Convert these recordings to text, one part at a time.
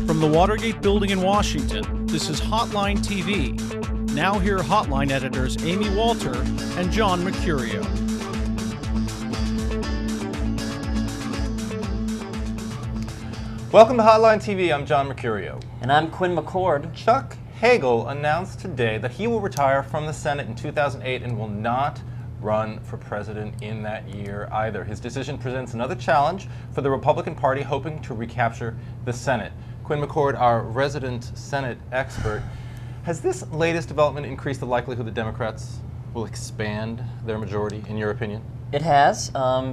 From the Watergate building in Washington, this is Hotline TV. Now here are Hotline editors Amy Walter and John Mercurio. Welcome to Hotline TV. I'm John Mercurio. And I'm Quinn McCord. Chuck Hagel announced today that he will retire from the Senate in 2008 and will not run for president in that year either. His decision presents another challenge for the Republican Party hoping to recapture the Senate. Quinn McCord, our resident Senate expert, has this latest development increased the likelihood the Democrats will expand their majority, in your opinion? It has,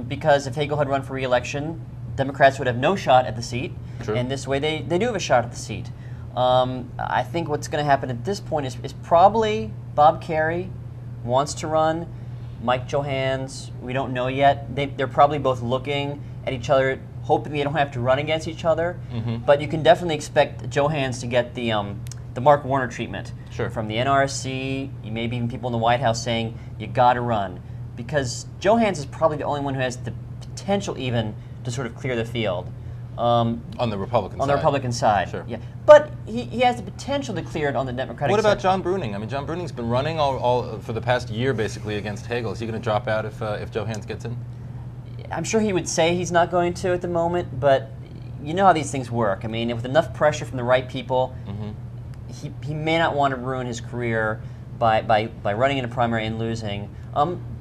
because if Hagel had run for re-election, Democrats would have no shot at the seat. True. And this way they do have a shot at the seat. I think what's going to happen at this point is probably Bob Kerrey wants to run, Mike Johanns, we don't know yet. They're probably both looking at each other, hoping they don't have to run against each other. But you can definitely expect Johanns to get the Mark Warner treatment. Sure. From the NRC, maybe even people in the White House saying, you got to run. Because Johanns is probably the only one who has the potential even to sort of clear the field. On the Republican side. On the Republican side, sure. Yeah. But he has the potential to clear it on the Democratic side. What about John Bruning? I mean, John Bruning's been running all for the past year, basically, against Hagel. Is he going to drop out if Johanns gets in? I'm sure he would say he's not going to at the moment, but you know how these things work. I mean, with enough pressure from the right people, he may not want to ruin his career by running in a primary and losing.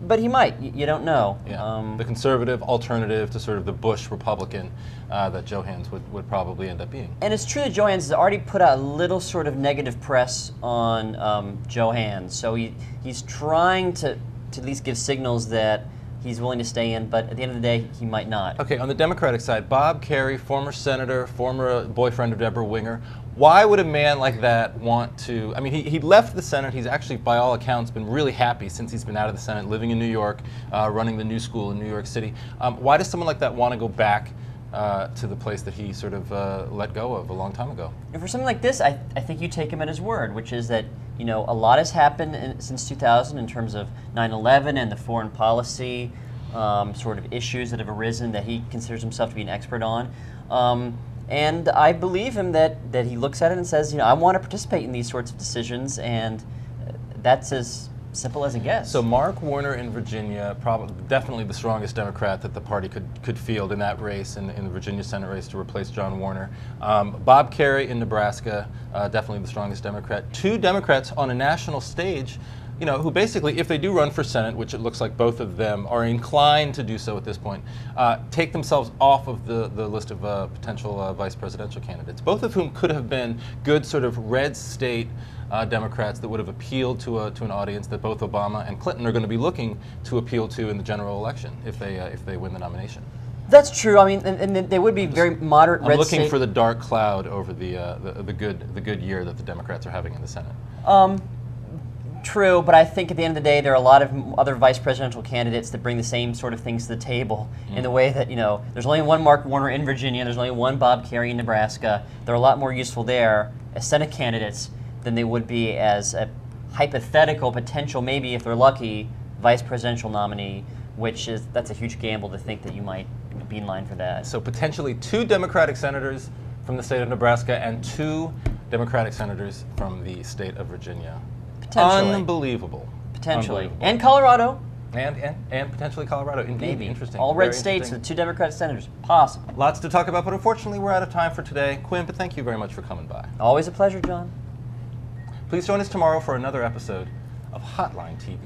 But he might. You don't know. Yeah. The conservative alternative to sort of the Bush Republican that Johanns would probably end up being. And it's true that Johanns has already put out a little sort of negative press on Johanns. So he's trying to at least give signals that he's willing to stay in, but at the end of the day, he might not. Okay, on the Democratic side, Bob Kerrey, former senator, former boyfriend of Deborah Winger. Why would a man like that want to, I mean, he left the Senate. He's actually, by all accounts, been really happy since he's been out of the Senate, living in New York, running the new school in New York City. Why does someone like that want to go back to the place that he sort of let go of a long time ago? And for something like this, I think you take him at his word, which is that, you know, a lot has happened since 2000 in terms of 9/11 and the foreign policy sort of issues that have arisen that he considers himself to be an expert on. And I believe him that he looks at it and says, you know, I want to participate in these sorts of decisions, and that's as simple as it gets. So Mark Warner in Virginia, definitely the strongest Democrat that the party could field in that race, in the Virginia Senate race to replace John Warner. Bob Kerrey in Nebraska, definitely the strongest Democrat. Two Democrats on a national stage, you know, who basically, if they do run for Senate, which it looks like both of them are inclined to do so at this point, take themselves off of the list of potential vice presidential candidates, both of whom could have been good sort of red state Democrats that would have appealed to an audience that both Obama and Clinton are going to be looking to appeal to in the general election if they win the nomination. That's true. I mean, and they would be very moderate red state. I'm looking for the dark cloud over the good year that the Democrats are having in the Senate. True, but I think at the end of the day, there are a lot of other vice presidential candidates that bring the same sort of things to the table in the way that, you know, there's only one Mark Warner in Virginia, there's only one Bob Kerrey in Nebraska. They're a lot more useful there as Senate candidates than they would be as a hypothetical potential, maybe if they're lucky, vice presidential nominee, that's a huge gamble to think that you might be in line for that. So potentially two Democratic senators from the state of Nebraska and two Democratic senators from the state of Virginia. Potentially. Unbelievable. Potentially. Unbelievable. And Colorado. And potentially Colorado. Indeed. Maybe. Interesting. All red states with two Democratic senators. Possible. Lots to talk about, but unfortunately we're out of time for today. Quinn, but thank you very much for coming by. Always a pleasure, John. Please join us tomorrow for another episode of Hotline TV.